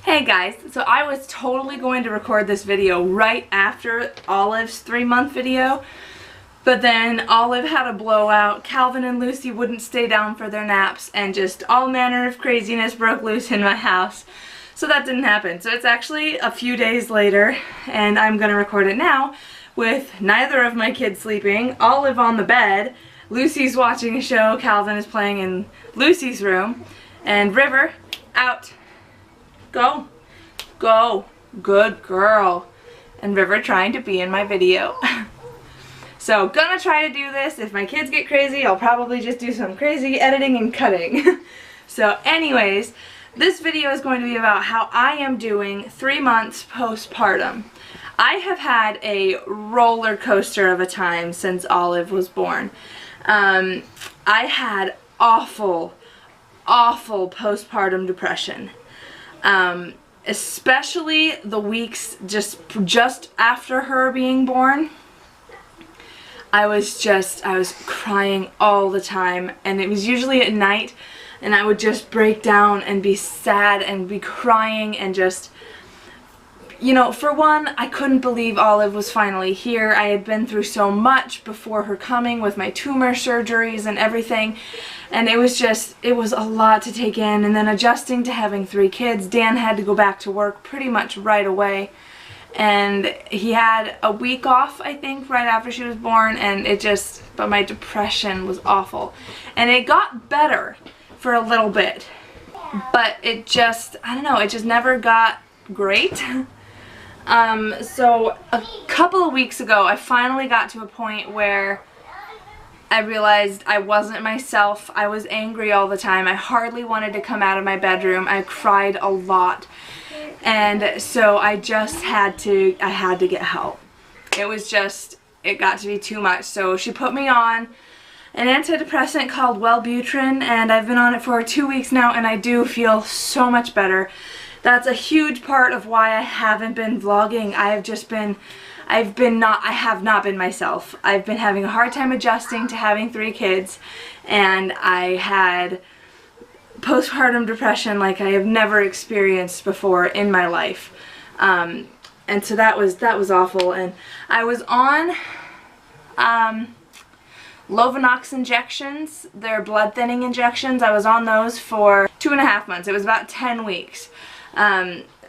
Hey guys, so I was totally going to record this video right after Olive's 3-month video, but then Olive had a blowout, Calvin and Lucy wouldn't stay down for their naps, and just all manner of craziness broke loose in my house. So that didn't happen. So it's actually a few days later, and I'm going to record it now with neither of my kids sleeping, Olive on the bed, Lucy's watching a show, Calvin is playing in Lucy's room, and River out. Go. Go. Good girl. And River trying to be in my video. So, gonna try to do this. If my kids get crazy, I'll probably just do some crazy editing and cutting. So anyways, this video is going to be about how I am doing 3 months postpartum. I have had a roller coaster of a time since Olive was born. I had awful postpartum depression. Especially the weeks just after her being born. I was crying all the time, and it was usually at night, and I would just break down and be sad and be crying and just, you know, for one, I couldn't believe Olive was finally here. I had been through so much before her coming with my tumor surgeries and everything, and it was a lot to take in. And then adjusting to having 3 kids, Dan had to go back to work pretty much right away, and he had a week off, I think, right after she was born, and but my depression was awful. And it got better for a little bit, but I don't know, it just never got great. So a couple of weeks ago, I finally got to a point where I realized I wasn't myself. I was angry all the time. I hardly wanted to come out of my bedroom. I cried a lot. And so I had to get help. It got to be too much. So she put me on an antidepressant called Wellbutrin, and I've been on it for 2 weeks now, and I do feel so much better. That's a huge part of why I haven't been vlogging. I have not been myself. I've been having a hard time adjusting to having 3 kids, and I had postpartum depression like I have never experienced before in my life. And so that was awful. And I was on Lovenox injections. They're blood thinning injections. I was on those for 2.5 months. It was about 10 weeks.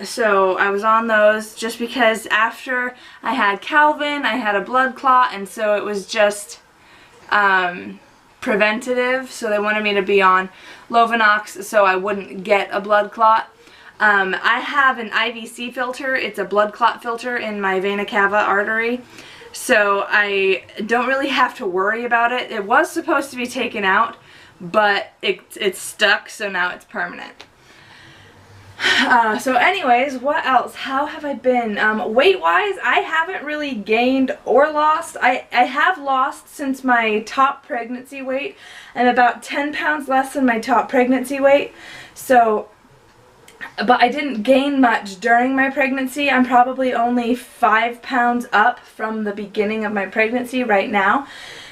So I was on those just because after I had Calvin, I had a blood clot, and so it was just preventative, so they wanted me to be on Lovenox so I wouldn't get a blood clot. I have an IVC filter. It's a blood clot filter in my vena cava artery, so I don't really have to worry about it. It was supposed to be taken out, but it's stuck, so now it's permanent. So anyways, what else? How have I been? Weight-wise, I haven't really gained or lost. I have lost since my top pregnancy weight. I'm about 10 pounds less than my top pregnancy weight. So, but I didn't gain much during my pregnancy. I'm probably only 5 pounds up from the beginning of my pregnancy right now.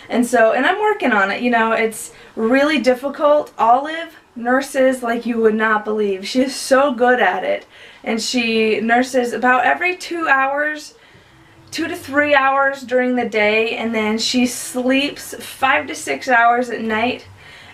And I'm working on it. You know, it's really difficult. Olive nurses like you would not believe. She is so good at it, and she nurses about every 2 hours, 2 to 3 hours during the day, and then she sleeps 5 to 6 hours at night,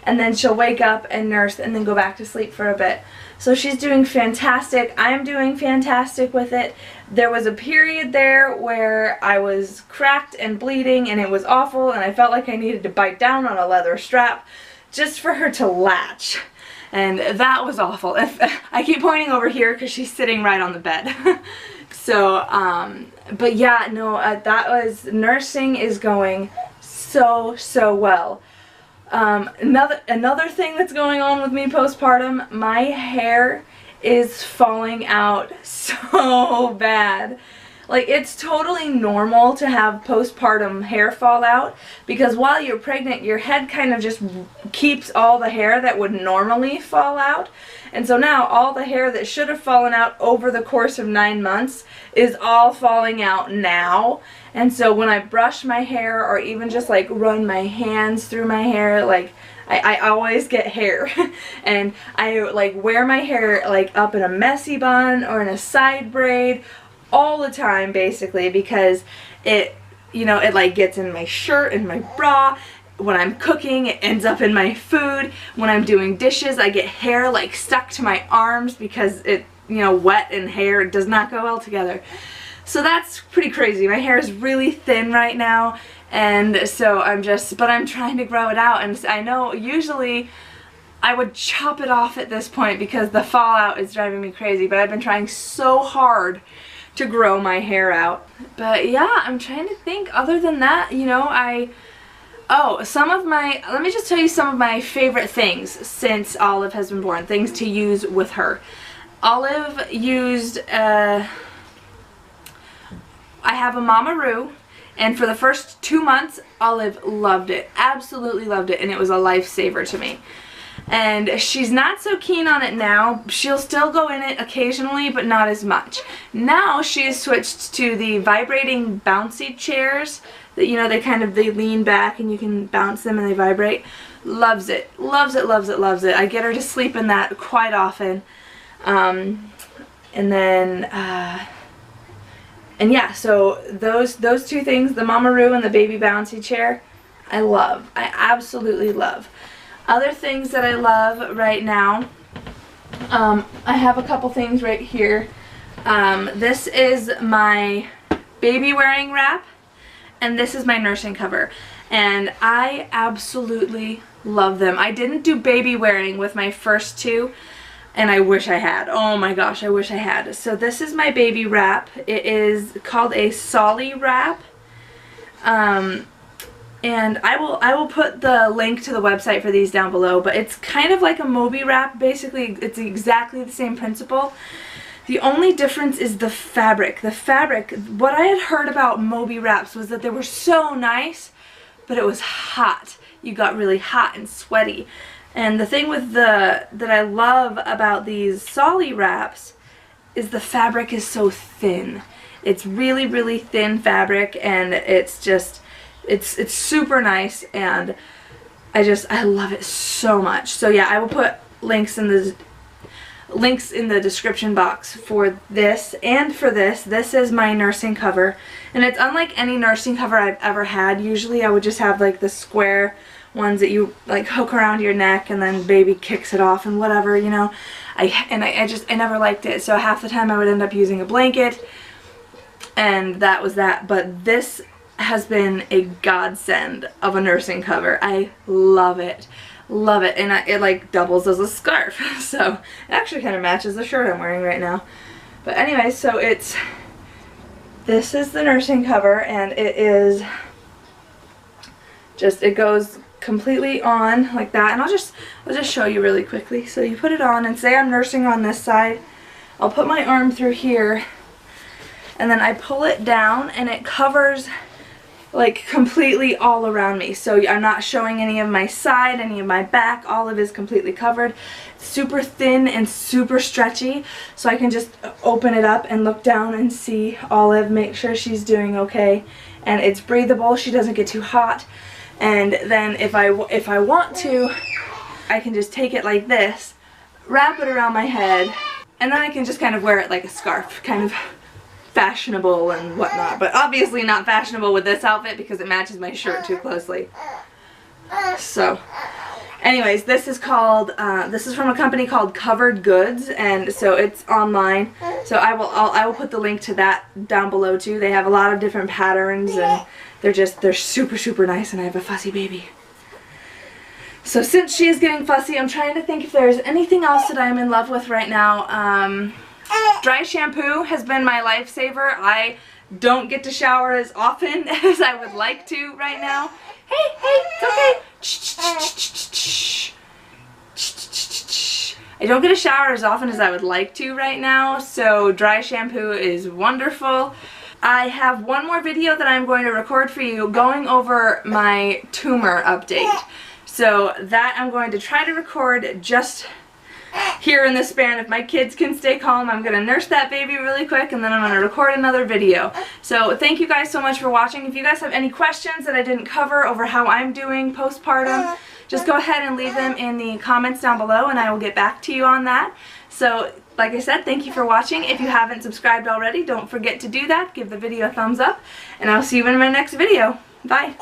and then she'll wake up and nurse and then go back to sleep for a bit. So she's doing fantastic. I'm doing fantastic with it. There was a period there where I was cracked and bleeding, and it was awful, and I felt like I needed to bite down on a leather strap just for her to latch, and that was awful. I keep pointing over here because she's sitting right on the bed. So but yeah, no, nursing is going so well. Another thing that's going on with me postpartum, my hair is falling out so bad. Like, it's totally normal to have postpartum hair fall out, because while you're pregnant, your head kind of just keeps all the hair that would normally fall out. And so now all the hair that should have fallen out over the course of 9 months is all falling out now. And so when I brush my hair or even just like run my hands through my hair, like I always get hair and I like wear my hair like up in a messy bun or in a side braid all the time basically, because it, you know, it like gets in my shirt and my bra. When I'm cooking, it ends up in my food. When I'm doing dishes, I get hair like stuck to my arms because it, you know, wet and hair, it does not go well together. So that's pretty crazy. My hair is really thin right now, and so but I'm trying to grow it out, and I know usually I would chop it off at this point because the fallout is driving me crazy, but I've been trying so hard to grow my hair out. But yeah, I'm trying to think other than that, you know, let me just tell you some of my favorite things since Olive has been born, things to use with her. Olive used, I have a Mama-Roo, and for the first 2 months, Olive loved it, absolutely loved it, and it was a lifesaver to me. And she's not so keen on it now. She'll still go in it occasionally, but not as much. Now she has switched to the vibrating bouncy chairs that, you know, they lean back and you can bounce them and they vibrate. Loves it. Loves it, loves it, loves it. I get her to sleep in that quite often. And yeah, so those two things, the Mama-Roo and the baby bouncy chair, I love. I absolutely love. Other things that I love right now, I have a couple things right here. This is my baby wearing wrap, and this is my nursing cover, and I absolutely love them. I didn't do baby wearing with my first two, and I wish I had. Oh my gosh, I wish I had. So this is my baby wrap. It is called a Solly wrap. And I will put the link to the website for these down below, but it's kind of like a Moby wrap. Basically, it's exactly the same principle. The only difference is the fabric. The fabric, what I had heard about Moby wraps was that they were so nice, but it was hot. You got really hot and sweaty. And the thing with that I love about these Solly wraps is the fabric is so thin. It's really, really thin fabric, and it's just, it's super nice, and I love it so much. So yeah, I will put links in the description box for this and for this. This is my nursing cover, and it's unlike any nursing cover I've ever had. Usually I would just have like the square ones that you like hook around your neck and then baby kicks it off and whatever, you know. I never liked it, so half the time I would end up using a blanket, and that was that. But this has been a godsend of a nursing cover. I love it. Love it. And it like doubles as a scarf. So it actually kind of matches the shirt I'm wearing right now. But anyway, so this is the nursing cover, and it is just, it goes completely on like that. And I'll just show you really quickly. So you put it on, and say I'm nursing on this side. I'll put my arm through here, and then I pull it down, and it covers like completely all around me. So I'm not showing any of my side, any of my back. All of it is completely covered. Super thin and super stretchy, so I can just open it up and look down and see Olive, make sure she's doing okay, and it's breathable. She doesn't get too hot. And then if I want to, I can just take it like this, wrap it around my head, and then I can just kind of wear it like a scarf, kind of fashionable and whatnot, but obviously not fashionable with this outfit because it matches my shirt too closely. So anyways, this is from a company called Covered Goods, and so it's online. So I will put the link to that down below too. They have a lot of different patterns, and they're super nice, and I have a fussy baby. So since she is getting fussy, I'm trying to think if there's anything else that I'm in love with right now. Dry shampoo has been my lifesaver. I don't get to shower as often as I would like to right now. Hey, it's okay. I don't get to shower as often as I would like to right now, so dry shampoo is wonderful. I have one more video that I'm going to record for you going over my tumor update. So that I'm going to try to record just here in this span. If my kids can stay calm, I'm going to nurse that baby really quick, and then I'm going to record another video. So thank you guys so much for watching. If you guys have any questions that I didn't cover over how I'm doing postpartum, just go ahead and leave them in the comments down below and I will get back to you on that. So, like I said, thank you for watching. If you haven't subscribed already, don't forget to do that. Give the video a thumbs up, and I'll see you in my next video. Bye!